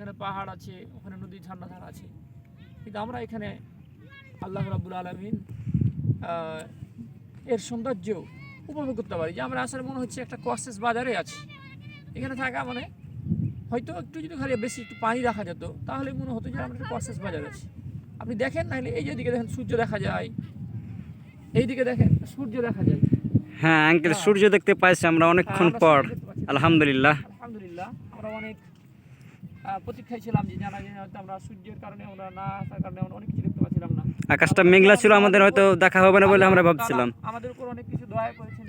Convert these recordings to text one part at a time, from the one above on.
এখানে পাহাড় আছে, ওখানে নদী ঝর্ণাধার আছে, কিন্তু আমরা এখানে আল্লাহ রাব্বুল আলামিন এর সৌন্দর্য উপভোগ করতে পারি। যে আমরা আসলে মনে হচ্ছে একটা কক্সেস বাজারে আছি। এখানে থাকা মানে হয়তো একটু যদি খালি বেশি একটু পানি রাখা যেত তাহলে মনে হতো যে আমরা একটা কক্সেস বাজারে আছি। আপনি দেখেন, নাহলে এই যেদিকে দেখেন সূর্য দেখা যায়, এইদিকে দেখেন সূর্য দেখা যায়। হ্যাঁ আঙ্কেল, সূর্য দেখতে পাইছি আমরা অনেকক্ষণ পর, আলহামদুলিল্লাহ। আলহামদুলিল্লাহ, আমরা অনেক প্রতীক্ষায় ছিলাম যে জানা যায় হয়তো আমরা সূর্যের কারণে আমরা না আসার কারণে আমরা অনেক কিছু দেখতে পাচ্ছিলাম না। আকাশটা মেঘলা ছিল, আমাদের হয়তো দেখা হবে না বলে আমরা ভাবছিলাম। আমাদের উপর অনেক কিছু দয়া করেছেন,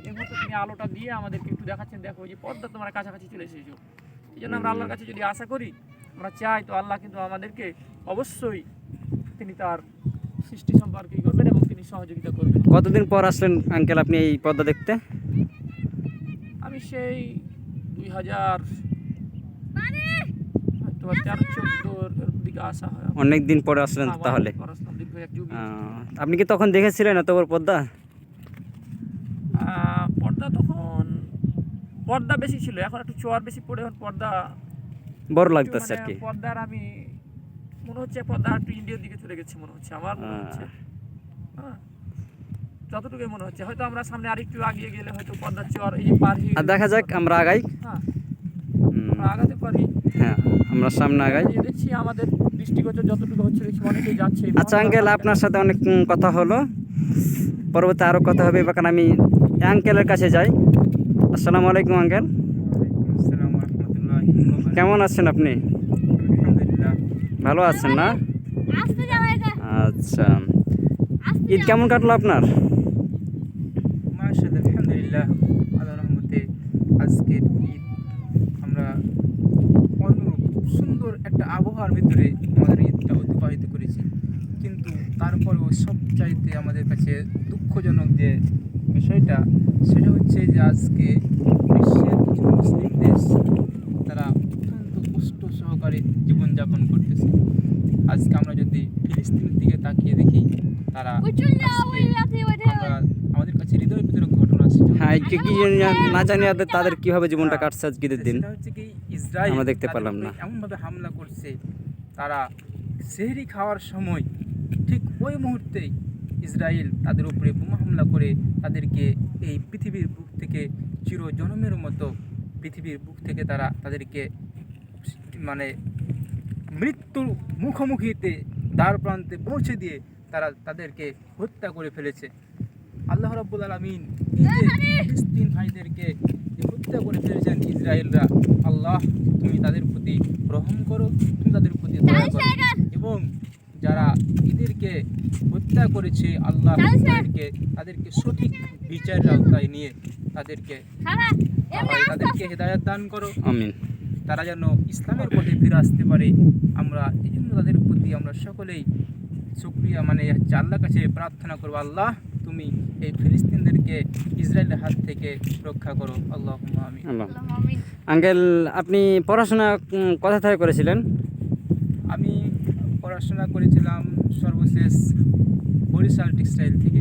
এই মুহূর্তে তিনি আলোটা দিয়ে আমাদেরকে একটু দেখাচ্ছেন, দেখো যে পদ্মা তোমার কাছাকাছি চলে এসেছো। এই জন্য আমরা আল্লাহর কাছে যদি আশা করি, আমরা চাই, তো আল্লাহ কিন্তু আমাদেরকে অবশ্যই তিনি তার সৃষ্টি সম্পর্কে করবেন এবং তিনি সহযোগিতা করবেন। কতদিন পর আসলেন আঙ্কেল আপনি এই পদ্মা দেখতে? আমি সেই 2013-14 দিকে আসা হয়। অনেক দিন পরে আসলেন তাহলে। আপনি কি তখন দেখেছিলেন এত বড় পদ্মা? পর্দা তখন পর্দা বেশি ছিল, এখন একটু চর বেশি পড়ে, এখন পর্দা বড় লাগতেছে আর কি। পর্দার আমি মনে হচ্ছে পর্দা একটু ইন্ডিয়ার দিকে চলে গেছে মনে হচ্ছে, আমার মনে হচ্ছে। হ্যাঁ, যতটুকু মনে হচ্ছে, হয়তো আমরা সামনে আরেকটু আগিয়ে গেলে হয়তো পর্দার চর এই যে পার হয়ে, আর দেখা যাক আমরা আগাই। হ্যাঁ, আমরা আগাতে পারি। হ্যাঁ, আমরা সামনে আগাই। দেখছি আমাদের দৃষ্টিগোচর যতটুকু হচ্ছে, দেখছি অনেকেই যাচ্ছে। আচ্ছা আঙ্কেল, আপনার সাথে অনেক কথা হলো, পরবর্তী আরো কথা হবে। এবার আমি আঙ্কেলের কাছে যাই। আসসালামু আলাইকুম আঙ্কেল। কেমন আছেন আপনি? ভালো আছেন না? আচ্ছা, ঈদ কেমন কাটলো আপনার? আলহামদুলিল্লাহ, আল্লাহর রহমতে আজকের ঈদ আমরা অনুরূপ সুন্দর একটা আবহাওয়ার ভিতরে আমাদের ঈদটা অতিবাহিত করেছি। কিন্তু তারপরেও সবচাইতে আমাদের কাছে দুঃখজনক যে বিষয়টা, সেটা হচ্ছে যে আজকে বিশ্বের কিছু মুসলিম দেশ তারা অত্যন্ত কষ্ট সহকারে জীবনযাপন করতেছে। আজকে আমরা যদি ফিলিস্তিনের দিকে তাকিয়ে দেখি, তারা আমরা আমাদের কাছে হৃদয় বিতরক ঘটনা। হ্যাঁ, কি না জানি তাদের কিভাবে জীবনটা কাটছে আজকের দিন, সেটা হচ্ছে কি ইসরায়েল আমরা দেখতে পেলাম না। এমনভাবে হামলা করছে, তারা সেহরি খাওয়ার সময় ঠিক ওই মুহূর্তেই ইসরায়েল তাদের উপরে বোমা হামলা করে তাদেরকে এই পৃথিবীর বুক থেকে চিরজনমের মতো পৃথিবীর বুক থেকে তাদেরকে মানে মৃত্যুর মুখোমুখিতে দ্বার প্রান্তে পৌঁছে দিয়ে তাদেরকে হত্যা করে ফেলেছে। আল্লাহ রাব্বুল আলামিন এই যে ফিলিস্তিন ভাইদেরকে হত্যা করে ফেলেছেন ইসরায়েলরা, আল্লাহ তুমি তাদের প্রতি রহম করো, তুমি তাদের প্রতি দয়া করো, এবং যারা এদেরকে হত্যা করেছে আল্লাহ তাদেরকে সঠিক বিচারের আওতায় নিয়ে তাদেরকে হেদায়েত দান করো। আমিন। তারা যেন ইসলামের পথে ফিরে আসতে পারে। আমরা এই জন্য তাদের প্রতি আমরা সকলেই শুকরিয়া আল্লাহর কাছে প্রার্থনা করবো, আল্লাহ তুমি এই ফিলিস্তিনদেরকে ইসরায়েলের হাত থেকে রক্ষা করো। আল্লাহুম্মা আমিন। আঙ্কেল, আপনি পড়াশোনা কোথা থেকে করেছিলেন? আমি পড়াশোনা করেছিলাম সর্বশেষ বরিশাল টেক্সটাইল থেকে।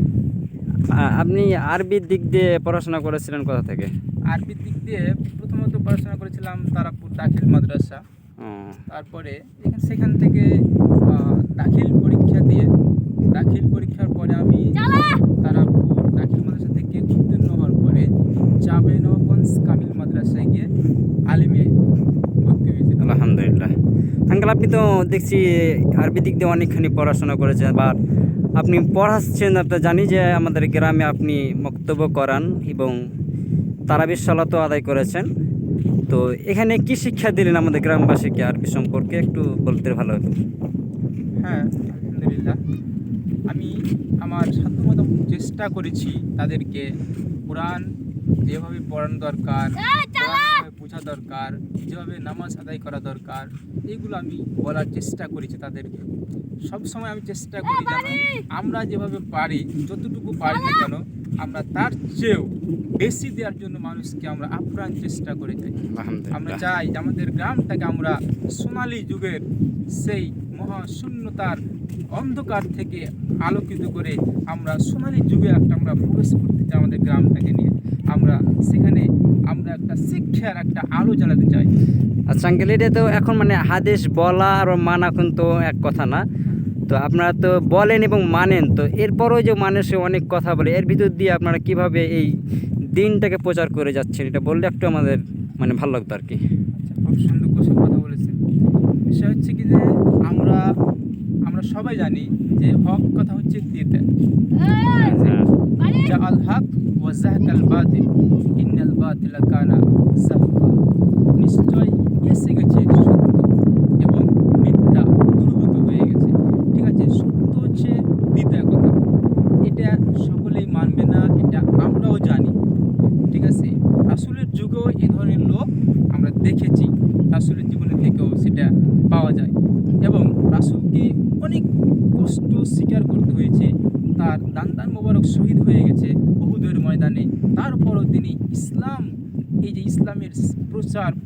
আপনি আরবির দিক দিয়ে পড়াশোনা করেছিলেন কোথা থেকে? আরবির দিক দিয়ে প্রথমত পড়াশোনা করেছিলাম তারাপুর দাখিল মাদ্রাসা। তারপরে সেখান থেকে দাখিল পরীক্ষার পরে আমি তারাপুর দাখিল মাদ্রাসা থেকে উত্তীর্ণ হওয়ার পরে চাঁপাইনবাবগঞ্জ কামিল মাদ্রাসায় গিয়ে আলিমে ভর্তি হয়েছি। আলহামদুলিল্লাহ। আঙ্কেল, আপনি তো দেখছি আরবি দিক দিয়ে অনেকখানি পড়াশোনা করেছেন, বা আপনি পড়াচ্ছেন। আপনার জানি যে আমাদের গ্রামে আপনি বক্তব্য করান এবং তারাবির সালাতও আদায় করেছেন। তো এখানে কি শিক্ষা দিলেন আমাদের গ্রামবাসীকে আরবি সম্পর্কে একটু বলতে ভালো হতো। হ্যাঁ, আলহামদুলিল্লাহ, আমি আমার সাধ্যমতো চেষ্টা করেছি তাদেরকে কোরআন যেভাবে পড়ানো দরকার, যেভাবে বোঝা দরকার, যেভাবে নামাজ আদায় করা দরকার, এইগুলো আমি বলার চেষ্টা করেছি তাদেরকে। সবসময় আমি চেষ্টা করি যেন আমরা যেভাবে পারি, যতটুকু পারি না কেন, আমরা তার চেয়েও বেশি দেওয়ার জন্য মানুষকে আমরা আপ্রাণ চেষ্টা করে যাই। আমরা চাই যে আমাদের গ্রামটাকে আমরা সোনালী যুগের সেই মহাশূন্যতার অন্ধকার থেকে আলোকিত করে আমরা সোনালী যুগে আমরা প্রবেশ করতে চাই। আমাদের গ্রামটাকে নিয়ে আমরা সেখানে একটা শিক্ষার একটা আলো জ্বালাতে চাই। আচ্ছা আঙ্কেল, এটা তো এখন মানে হাদিস বলা আর মানা কিন্তু এক কথা না। তো আপনারা তো বলেন এবং মানেন, তো এরপরও যে মানুষে অনেক কথা বলে, এর ভিতর দিয়ে আপনারা কিভাবে এই দিনটাকে প্রচার করে যাচ্ছেন, এটা বললে একটু আমাদের মানে ভালো লাগতো আর কি। আচ্ছা, খুব সুন্দর কোশ্চেন কথা বলেছেন। বিষয় হচ্ছে কি যে আমরা আমরা সবাই জানি যে হক কথা হচ্ছে তিতে, যা আল হক ওয়া জাহাকাল বাতিল ইন্নাল বাতিলা কানা যাহুকা। নিশ্চয় এসে গেছে সত্য এবং মিথ্যা দূরীভূত হয়ে গেছে। ঠিক আছে, সত্য হচ্ছে তিতা কথা, এটা সকলেই মানবে না, এটা আমরাও জানি। ঠিক আছে, রাসূলের যুগেও এ ধরনের লোক আমরা দেখেছি, রাসূলের জীবনে থেকেও সেটা পাওয়া যায়। এবং রাসূলকে অনেক কষ্ট স্বীকার করতে হয়েছে, তার দান মোবারক শহীদ হয়ে গেছে উহুদের ময়দানে। তারপরও তিনি ইসলাম, এই যে ইসলামের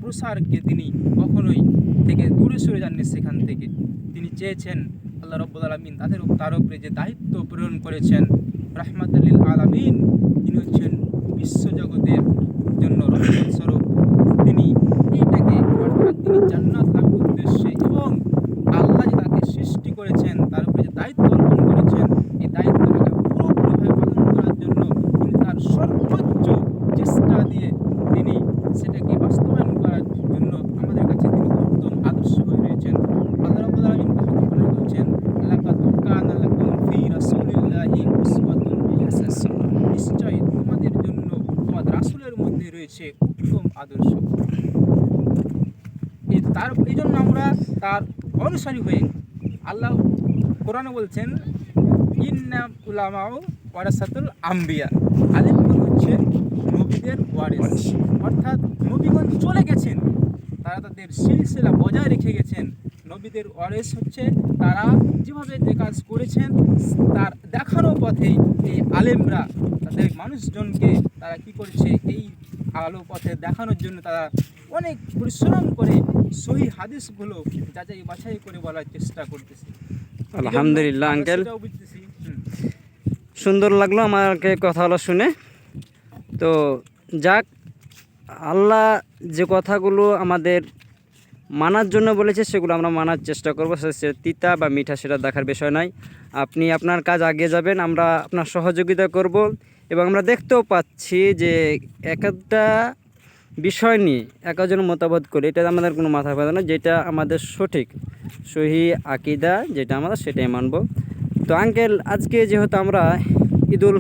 প্রসারকে তিনি কখনোই থেকে দূরে সরে যাননি। সেখান থেকে তিনি চেয়েছেন আল্লাহ রাব্বুল আলামিন তার উপরে যে দায়িত্ব প্রেরণ করেছেন, রাহমাতাল লিল আলামিন, তিনি হচ্ছেন বিশ্বজগতের জন্য রহমত স্বরূপ। তিনি এটাকে অর্থাৎ তিনি জান্নাত লাভের উদ্দেশ্যে এবং আল্লাহ যে তাকে সৃষ্টি করেছেন, তার উপরে যে দায়িত্ব অর্পণ করেছেন, এই দায়িত্বটাকে পুরোপুরিভাবে পালন করার জন্য তিনি তার সর্বোচ্চ চেষ্টা দিয়ে তিনি সেটাকে বাস্তবায়ন করার জন্য আমাদের কাছে তিনি উত্তম আদর্শ হয়ে রয়েছেন। আল্লাহ রাব্বুল আলামিন পবিত্র বলছেন, লাকাদ কানা লাকুম ফি রাসূলিল্লাহি উসওয়াতুন হাসানাহ, নিশ্চয়ই তোমাদের জন্য তোমাদের রাসূলের মধ্যে রয়েছে উত্তম আদর্শ। এই জন্য আমরা তার অনুসারী হয়ে, আল্লাহ কোরআনে বলছেন ইন্না উলামাউ ওয়ারাসাতুল আম্বিয়া, আলেমগণ হচ্ছে নবীদের ওয়ারিস, অর্থাৎ নবীগণ চলে গেছেন, তারা তাদের সিলসিলা বজায় রেখে গেছেন। নবীদের ওয়ারিস হচ্ছে তারা যেভাবে যে কাজ করেছেন তার দেখানো পথেই এই আলেমরা তাদের মানুষজনকে তারা কি করেছে, এই আলো পথে দেখানোর জন্য তারা অনেক পরিশ্রম করে সহি হাদিসগুলো যাচাই বাছাই করে বলার চেষ্টা করতেছে। আলহামদুলিল্লাহ আঙ্কেল, সুন্দর লাগলো আমাকে কথাগুলো শুনে। তো যাক, আল্লাহ যে কথাগুলো আমাদের মানার জন্য বলেছে সেগুলো আমরা মানার চেষ্টা করবো। সে তিতা বা মিঠা সেটা দেখার বিষয় নয়। আপনি আপনার কাজ আগে যাবেন, আমরা আপনার সহযোগিতা করব। এবং আমরা দেখতেও পাচ্ছি যে একটা বিষয় নিয়ে একজনের মতামত করে এটা আমাদের কোনো মাথা ব্যথা না, যেটা আমাদের সঠিক সহি আকিদা যেটা আমাদের সেটাই মানব। তো আঙ্কেল, আজকে যেহেতু আমরা ঈদুল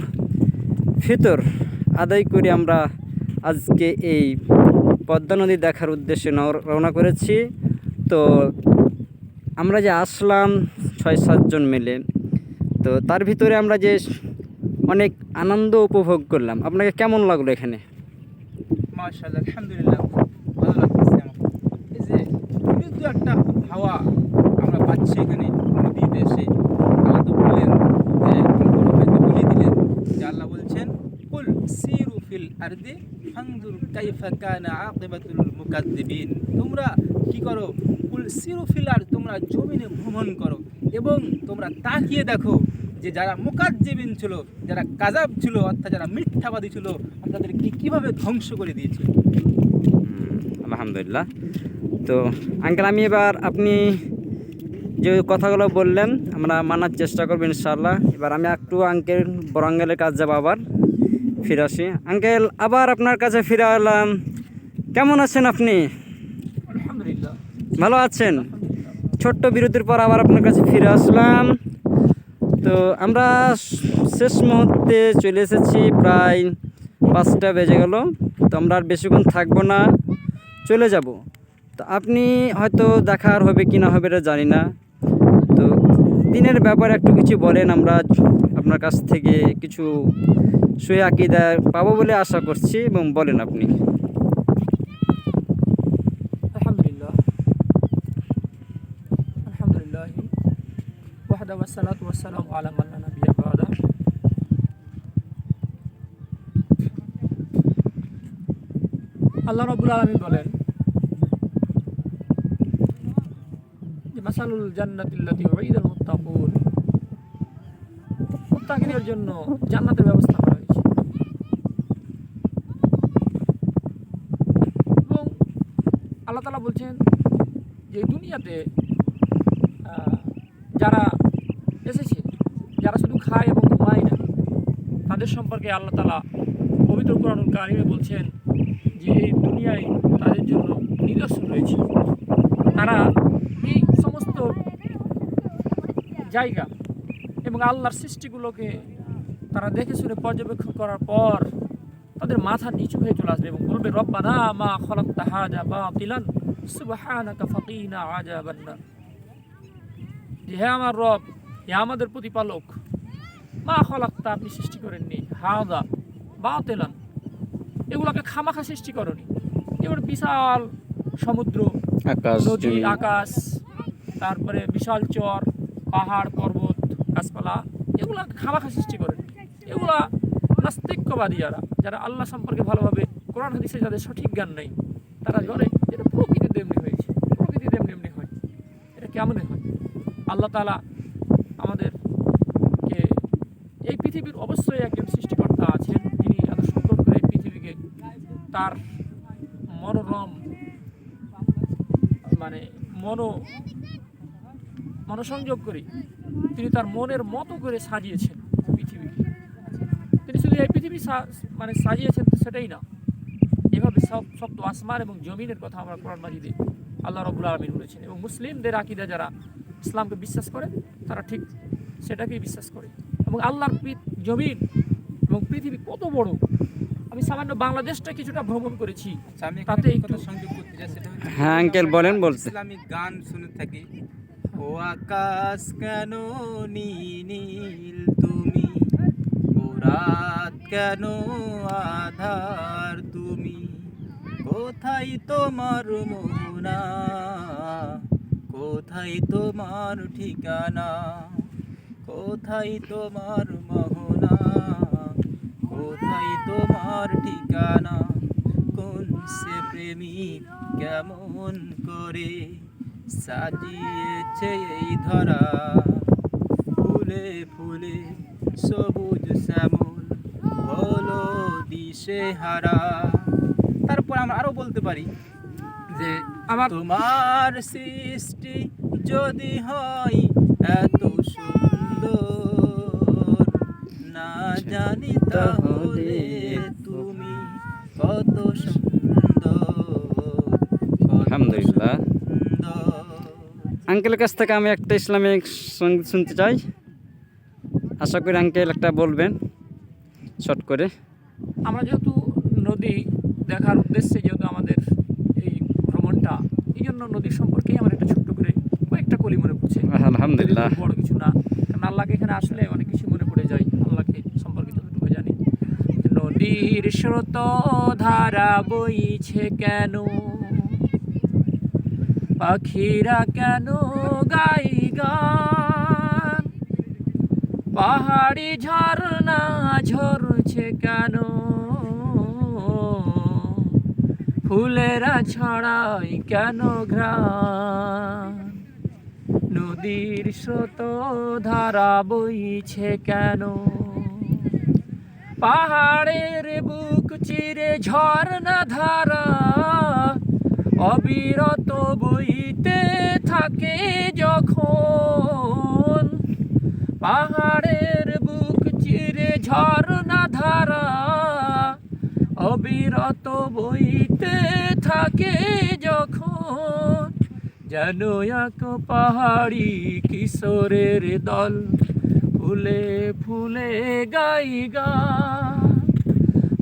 ফিতর আদায় করি, আমরা আজকে এই পদ্মা নদী দেখার উদ্দেশ্যে রওনা করেছি। তো আমরা যে আসলাম 6-7 জন মিলে, তো তার ভিতরে আমরা যে অনেক আনন্দ উপভোগ করলাম। আপনাকে কেমন লাগলো এখানে? মাশাআল্লাহ, আলহামদুলিল্লাহ, ভালো লাগতেছে আমার। এই যে মৃদু একটা হাওয়া আমরা পাচ্ছি এখানে নদীতে এসে। আল্লাহ তো বললেন যে আমাকে বলে দিলেন যে আল্লাহ বলছেন কুল সিরু ফিল আরদি ফানজুর কাইফা কানা আকিবাতুল মুকাদ্দিবিন। তোমরা কি করো? কুল সিরু ফিল আরদ, তোমরা জমিনে ভ্রমণ করো এবং তোমরা তাকিয়ে দেখো যে যারা মুকাদ্দিবিন ছিল, যারা কাযাব ছিল, অর্থাৎ যারা মিথ্যাবাদী ছিল, তাদেরকে কিভাবে ধ্বংস করে দিয়েছে। আলহামদুলিল্লাহ। তো আঙ্কেল, আমি এবার আপনি যে কথাগুলো বললেন আমরা মানার চেষ্টা করবো ইনশাআল্লাহ। এবার আমি একটু বড় আঙ্কেলের কাছে যাবো, আবার ফিরে আসি। আঙ্কেল, আবার আপনার কাছে ফিরে এলাম। কেমন আছেন আপনি? আলহামদুলিল্লাহ, ভালো আছেন? ছোট্ট বিরতির পর আবার আপনার কাছে ফিরে আসলাম। তো আমরা শেষ মুহূর্তে চলে এসেছি, প্রায় 5টা বেজে গেল। তো আমরা আর বেশিক্ষণ থাকবো না, চলে যাব। তো আপনি হয়তো দেখার হবে কি না হবে এটা জানি না। তো দিনের ব্যাপারে একটু কিছু বলেন, আমরা আপনার কাছ থেকে কিছু সহি আকীদা পাবো বলে আশা করছি, এবং বলেন আপনি। আলহামদুলিল্লাহ, আলহামদুলিল্লাহ ওয়াহদা ওয়াসসালাতু ওয়াসসালামু আলা মান লা নাবিয়্যা বা'দা। আল্লাহ রাব্বুল আলামিন বলেন যে মাসালুল জান্নাতিল্লাতী উইদাল মুত্তাকুন, মুত্তাকিনের জন্য জান্নাতের ব্যবস্থা করা হয়েছে। এবং আল্লাহ তাআলা বলছেন যে দুনিয়াতে যারা এসেছে, যারা শুধু খায় এবং ঘুমায় না, তাদের সম্পর্কে আল্লাহ তাআলা পবিত্র কোরআনুল কারিমে বলছেন যে এই দুনিয়ায় তাদের জন্য নিদর্শন রয়েছে। তারা এই সমস্ত জায়গা এবং আল্লাহর সৃষ্টিগুলোকে তারা দেখে শুনে পর্যবেক্ষণ করার পর তাদের মাথা নিচু হয়ে চলে আসবে এবং বলবে, রব্বানা মা খালাকতা হাযা বাতিলান সুবহানাকা ফাকিনা আযাবান নার। যে হে আমার রব, হে আমাদের প্রতিপালক, মা খালাকতা, আপনি সৃষ্টি করেননি, হাযা বাতিলান, এগুলোকে খামাখা সৃষ্টি করনি। এবার বিশাল সমুদ্র, আকাশ, নদী, জমি। আকাশ, তারপরে বিশাল চর, পাহাড়, পর্বত, গাছপালা, এগুলা খামাখা সৃষ্টি করেন। এগুলা নাস্তিক্যবাদী যারা, যারা আল্লাহ সম্পর্কে ভালোভাবে কোরআন হাদিসে যাদের সঠিক জ্ঞান নেই, তারা বলে এটা প্রকৃতি তেমনি হয়েছে, প্রকৃতি তেমনি হয়, এটা কেমন হয়? আল্লাহ তাআলা আমাদেরকে, এই পৃথিবীর অবশ্যই একজন সৃষ্টিকর্তা আছেন, যিনি এত সুন্দর করে এই পৃথিবীকে তার মনোরম মানে মনোসংযোগ করে তিনি তার মনের মতো করে সাজিয়েছেন পৃথিবীকে। তিনি শুধু এই পৃথিবী সাজিয়েছেন সেটাই না, এভাবে সপ্ত আসমান এবং জমিনের কথা আমরা কোরআন মাজিদে আল্লাহ রাব্বুল আলামিন বলেছেন। এবং মুসলিমদের আকীদা, যারা ইসলামকে বিশ্বাস করে, তারা ঠিক সেটাকেই বিশ্বাস করে। এবং আল্লাহর জমিন এবং পৃথিবী কত বড়, আমি সামান্য বাংলাদেশটা কিছুটা ভ্রমণ করেছি, আচ্ছা, আমি তাতে তাতে একটু কথা সংযোগ করতে চাই, সেটা হচ্ছে হ্যাঁ, আঙ্কেল বলেন, বলতে। ইসলামিক গান শুনে থাকি। ও আকাশ কেন নীল তুমি, ও রাত কেন আধার তুমি, কোথায় তোমার মোহনা, কোথায় তোমার ঠিকানা, কোথায় তোমার মোহনা, কোথায় তোমার ঠিকানা, কোন সে প্রেমিক কেমন করে সাজিয়েছে এই ধরা, ফুলে ফুলে সবুজ শ্যামল হলো দিশে হারা। তারপর আমরা আরো বলতে পারি যে আমার তোমার সৃষ্টি যদি হয় এত সুন্দর, না জানি তাহলে তুমি কত সুন্দর, আলহামদুলিল্লাহ। আঙ্কেলের কাছ থেকে আমি একটা ইসলামিক সঙ্গীত শুনতে চাই। আশা করি আঙ্কেল একটা বলবেন শর্ট করে। আমরা যেহেতু নদী দেখার উদ্দেশ্যে যেহেতু আমাদের এই ভ্রমণটা, এই জন্য নদীর সম্পর্কেই আমার একটা ছোট্ট করে কয়েকটা কলি মনে পড়ছে। আলহামদুলিল্লাহ। বড় কিছু না, কারণ আল্লাহকে এখানে আসলে অনেক কিছু মনে পড়ে যায়, আল্লাহকে সম্পর্কে যতটুকু জানি। নদীর স্রোত ধারা বইছে কেন, পাখিরা কেন গাই গান, পাহাড়ি ঝর্ণা ঝরছে কেন, ফুলেরা ছড়াই কেন ঘ্রাণ, নদীর স্রোত ধারা বইছে কেন, পাহাড়ের বুক চিরে ঝর্ণা ধারা অবিরত বইতে থাকে যখন, পাহাড়ের বুক চিরে ঝর্ণা ধারা অবিরত বইতে থাকে যখন, যেন এক পাহাড়ি কিশোরের দল ফুলে ফুলে গাই গান,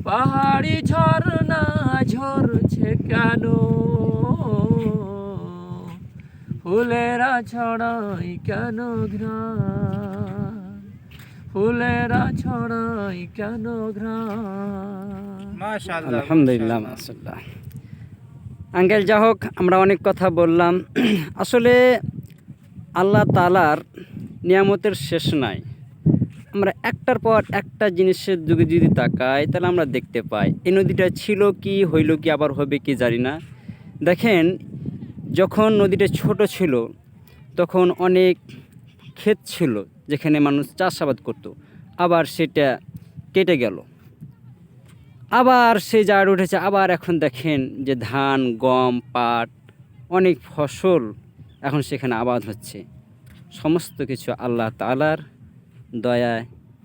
পাহাড়ি ঝর্ণা ঝরছে কেন, ফুলেরা ছড়াই কেন ঘ্রাণ, ফুলেরা ছড়াই কেন ঘ্রাণ। মাশাআল্লাহ, আলহামদুলিল্লাহ, মাশাআল্লাহ। আঙ্কেল, যা হোক, আমরা অনেক কথা বললাম। আসলে আল্লাহ তাআলার নিয়ামতের শেষ নাই। আমরা একটার পর একটা জিনিসের যুগে যদি তাকাই, তাহলে আমরা দেখতে পাই এই নদীটা ছিল কি, হইল কি, আবার হবে কি জানি না। দেখেন, যখন নদীটা ছোট ছিল তখন অনেক ক্ষেত ছিল যেখানে মানুষ চাষাবাদ করত, আবার সেটা কেটে গেল, আবার সে জায়গা উঠেছে, আবার এখন দেখেন যে ধান, গম, পাট অনেক ফসল এখন সেখানে আবাদ হচ্ছে। সমস্ত কিছু আল্লাহ তাআলার দয়া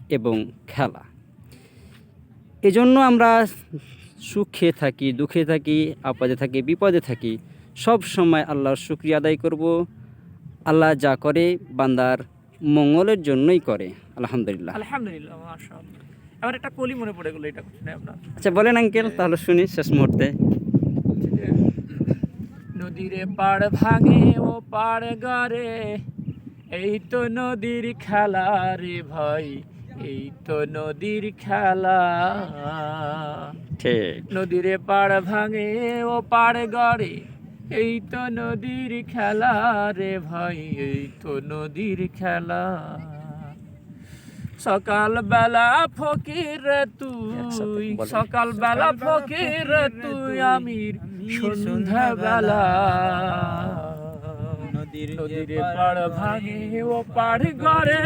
এবং খেলা। এজন্য আমরা সুখে থাকি, দুঃখে থাকি, আপদে থাকি, বিপদে থাকি, সব সময় আল্লাহর শুকরিয়া আদায় করব। আল্লাহ যা করে বান্দার মঙ্গলের জন্যই করে। আলহামদুলিল্লাহ। আলহামদুলিল্লাহ, মাশাআল্লাহ। আমার একটা কলি মনে পড়ে গেল, এটা শুনে আপনার। আচ্ছা বলেন আঙ্কেল, তাহলে শুনি শেষ মুহূর্তে। বলছে যে, নদীরে পাড় ভাঙে ও পাড় গড়ে, এই তো নদীর খেলা রে ভাই, এই তো নদীর খেলা। ঠিক। নদীরে পাড় ভাঙে ও পাড় গড়ে, এই তো নদীর খেলা রে ভাই, এই তো নদীর খেলা। সকাল বেলা ফকির তুই, সকাল বেলা ফকির তুই, আমির সন্ধ্যা বেলা। নদীর পাড় ভাঙে ও পাড় গড়ে,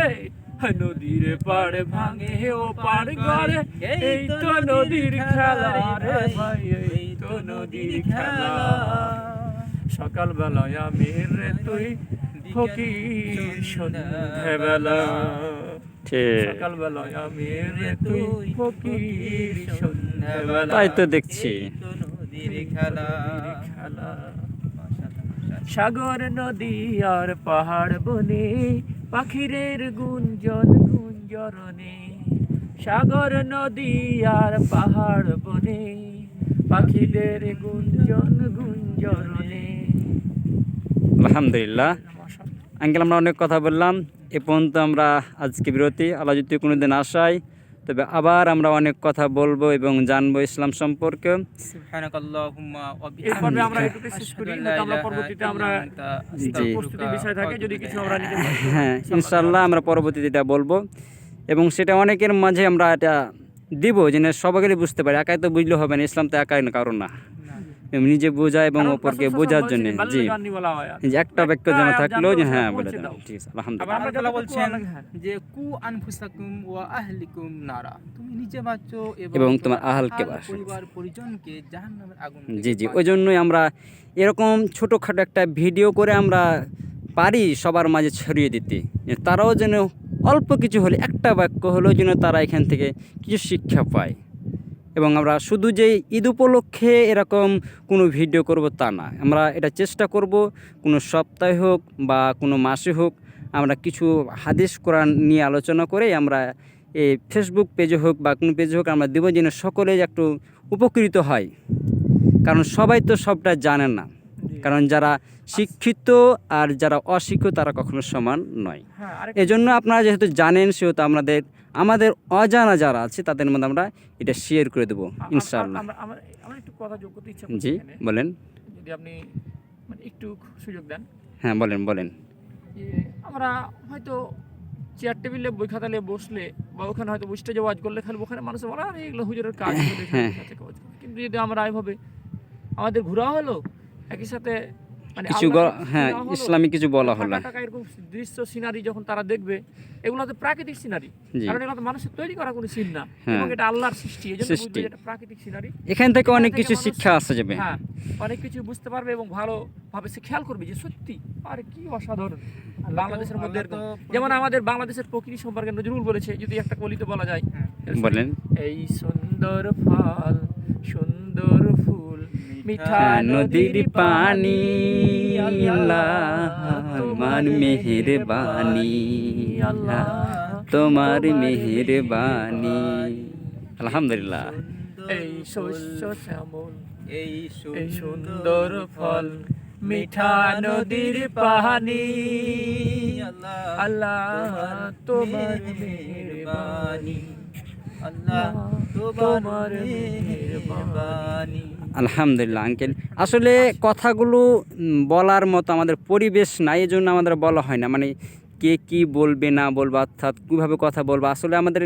নদীর পাড় ভাঙে ও পাড় গড়ে, এই তো নদীর খেলা রে ভাই, এই তো নদীর খেলা। সকাল বেলায় আমির রে তুই, ফকির সন্ধ্যা বেলা। ঠিক। সকাল বেলায় আমির রে তুই, ফকির সন্ধ্যা বেলা। তাই তো দেখছি। নদীর খেলা। খেলা। সাগর নদী আর পাহাড় বনে, পাখিরের গুঞ্জন গুঞ্জরণে। সাগর নদী আর পাহাড় বনে, পাখিদের গুঞ্জন গুঞ্জরণে। আলহামদুলিল্লাহ। আঙ্কেল আমরা অনেক কথা বললাম, এ পর্যন্ত আমরা আজকে বিরতি। আল্লাহ যদি কোনোদিন আসায় তবে আবার আমরা অনেক কথা বলবো এবং জানবো ইসলাম সম্পর্কে। সুবহানাকাল্লাহুম্মা ওয়া এই পর্বে বিহামদিকা, আমরা একটু শেষ করি, আমরা পরবর্তীতে আমরা জি। প্রস্তুতি বিষয় থাকে, যদি কিছু আমরা নিতে পারি। হ্যাঁ ইনশাল্লাহ আমরা পরবর্তীতে এটা বলবো এবং সেটা অনেকের মাঝে আমরা এটা দিব যেন সবাইকে বুঝতে পারে। একাই তো বুঝলে হবে না, ইসলাম তো একাই না, কারণ না, নিজে বোঝা এবং কারণ অপরকে রাসূল বোঝার সাল্লাল্লাহু জন্য। আলাইহি ওয়াসাল্লাম জি, বলেছেন, গান বলা হয় আর। এই যে একটা বাক্য যেন থাকলেও যে হ্যাঁ বলে পৌঁছে দেন। দাও। ঠিক আছে, আবার আলহামদুলিল্লাহ। আমরা আল্লাহ বলছেন হ্যাঁ। যে কু আনফুসাকুম ওয়া আহলিকুম নারা, তুমি নিজে বাঁচো এবং তোমার আহলকে বাঁচাও। পরিবার পরিজনকে জাহান্নামের আগুন জি জি, ওই জন্যই আমরা এরকম ছোটোখাটো একটা ভিডিও করে আমরা পারি সবার মাঝে ছড়িয়ে দিতে, যে তারাও যেন অল্প কিছু হলে, একটা বাক্য হলেও যেন তারা এখান থেকে কিছু শিক্ষা পায়। এবং আমরা শুধু যে ঈদ উপলক্ষে এরকম কোনো ভিডিও করব তা না, আমরা এটা চেষ্টা করব কোনো সপ্তাহে হোক বা কোনো মাসে হোক আমরা কিছু হাদিস কোরআন নিয়ে আলোচনা করে আমরা এই ফেসবুক পেজে হোক বা কোনো পেজে হোক আমরা দেবো, যেন সকলে একটু উপকৃত হয়। কারণ সবাই তো সবটা জানে না, কারণ যারা শিক্ষিত আর যারা অশিক্ষিত তারা কখনো সমান নয়। হ্যাঁ, এজন্য আপনারা যেহেতু জানেন সেহেতু আমাদের অজানা যারা আছে তাদের মধ্যে আমরা এটা শেয়ার করে দেবো ইনশাআল্লাহ। আমরা একটু কথা যোগ করতে ইচ্ছা করছি জি এখানে। বলেন। যদি আপনি মানে একটু সুযোগ দেন। হ্যাঁ বলেন বলেন। যে আমরা হয়তো চেয়ার টেবিলে বই খাতা নিয়ে বসলে বা ওখানে হয়তো বসতে যে ওয়াজ করলে খালি ওখানে মানুষ বলে আরে এগুলো হুজুরের কাজ করে হ্যাঁ। কিন্তু যদি আমরা এইভাবে আমাদের ঘোরা হলো একই সাথে মানে কিছু হ্যাঁ ইসলামিক কিছু বলা হলো। এরকম দৃশ্য সিনারি যখন তারা দেখবে, এগুলো তো প্রাকৃতিক সিনারি, জি। কারণ এগুলো তো মানুষের তৈরি করা কোনো সিন না, হ্যাঁ। এবং এটা আল্লাহর সৃষ্টি, এজন্য বুঝবে সৃষ্টি। যে এটা প্রাকৃতিক সিনারি। এখান থেকে অনেক এখান কিছু মানুষ- শিক্ষা আসা যাবে। হ্যাঁ, অনেক কিছু বুঝতে পারবে এবং ভালোভাবে সে খেয়াল করবে যে সত্যি আরে কি অসাধারণ বাংলাদেশের মধ্যে এরকম। যেমন আমাদের বাংলাদেশের প্রকৃতি সম্পর্কে নজরুল বলেছে, যদি একটা কলিতে বলা যায়, বলেন। এই সুন্দর ফল সুন্দর ফুল মিঠা নদীর পানি আল্লাহ তোমার মেহেরবানি, আল্লাহ তোমার মেহেরবানি। আলহামদুলিল্লাহ। এই শস্য শ্যামল এই এই সুন্দর ফল মিঠা নদীর পানি, আল্লাহ তোমার মেহেরবানি, আল্লাহ তোমার মেহেরবানি। আলহামদুলিল্লাহ আঙ্কেল, আসলে কথাগুলো বলার মতো আমাদের পরিবেশ নাই, এই জন্য আমাদের বলা হয় না। মানে কে কি বলবে না বলবে, অর্থাৎ কীভাবে কথা বলবো, আসলে আমাদের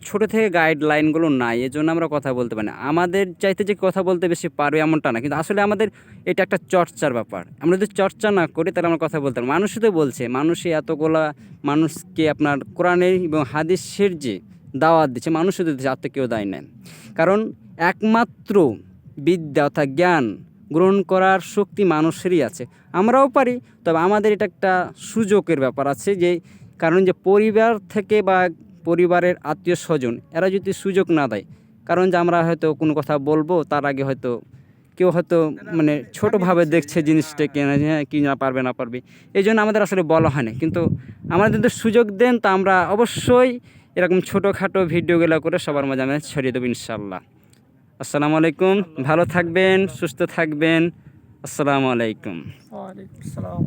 ছোটো থেকে গাইডলাইনগুলো নাই, এই জন্য আমরা কথা বলতে পারি না। আমাদের চাইতে যে কথা বলতে বেশি পারবে এমনটা না, কিন্তু আসলে আমাদের এটা একটা চর্চার ব্যাপার। আমরা যদি চর্চা না করি তাহলে আমরা কথা বলতে পারি। মানুষই তো বলছে, মানুষই এতগুলা মানুষকে আপনার কোরআনের এবং হাদিসের যে দাওয়াত দিচ্ছে, মানুষও দিচ্ছে, আর তো কেউ দেয় না। কারণ একমাত্র বিদ্যা অর্থাৎ জ্ঞান গ্রহণ করার শক্তি মানুষেরই আছে, আমরাও পারি। তবে আমাদের এটা একটা সুযোগের ব্যাপার আছে, যে কারণ যে পরিবার থেকে বা পরিবারের আত্মীয় স্বজন এরা যদি সুযোগ না দেয়, কারণ যে আমরা হয়তো কোনো কথা বলবো তার আগে হয়তো কেউ হয়তো মানে ছোটোভাবে দেখছে জিনিসটাকে, হ্যাঁ কি না পারবে না পারবে, এই জন্য আমাদের আসলে বলা হয় না। কিন্তু আমাদের যদি সুযোগ দেন তা আমরা অবশ্যই এরকম ছোটোখাটো ভিডিওগুলো করে সবার মাঝে আমরা ছড়িয়ে দেবো ইনশাল্লাহ। আসসালামু আলাইকুম, ভালো থাকবেন, সুস্থ থাকবেন। আসসালামু আলাইকুম। ওয়ালাইকুম আসসালাম।